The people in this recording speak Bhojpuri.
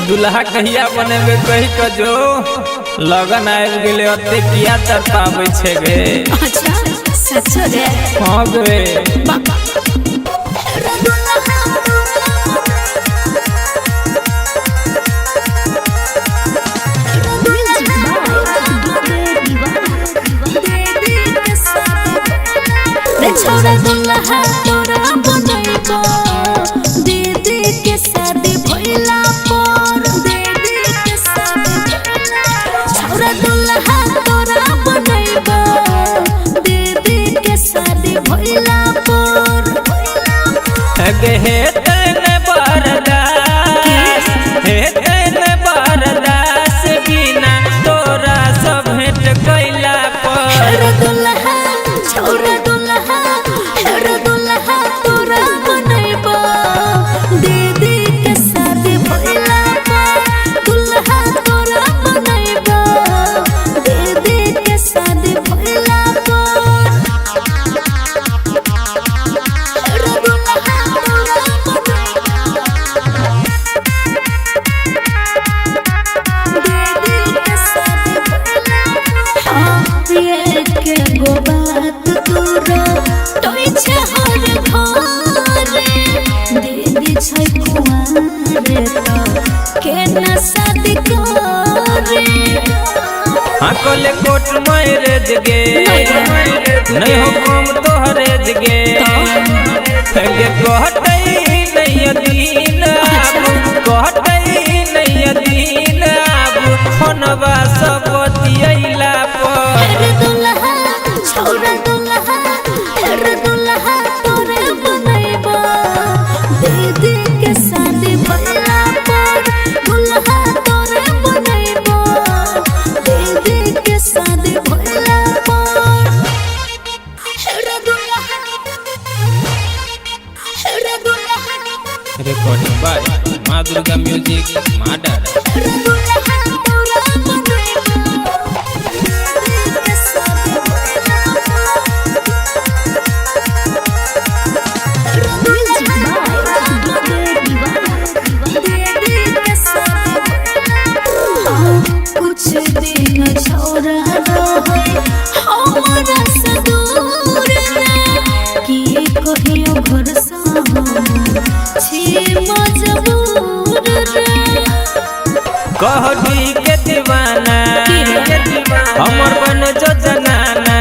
दुल्हा कहिया बनेबे कही क जो लगन आबि गेले ओते किया तर पाबै छै गे। अच्छा सच रे। हां गे छोरा दुल्हा तोरा बनैबो दीदी के शादी भइला पर दीदी के शादी छोरा दुल्हा तोरा बनैबो दीदी के शादी भइला पर गे हे तने बरदास हे तने बरदास बिना तोरा सब भेंट कइला पर दुल्हा छोरा कले कोट मैरेज गे नहीं हो कम तोहरेज गे कहतै नहीं दिन कहतै नहीं दिन आबू फोनवा सब बतियैला पर दुल्हा छोरा दुल्हा तोरे बनैबो दीदी के शादी भइला पर दुल्हा तोरे बनैबो दीदी के शादी भइला पर रिकॉर्डिंग बाय माँ दुर्गा म्यूजिक माडर। कुछ दिन छोरा हमरा से दूर कि कहियो घर से छी मजबूर कहबी के दीवाना हमर बन जो जनाना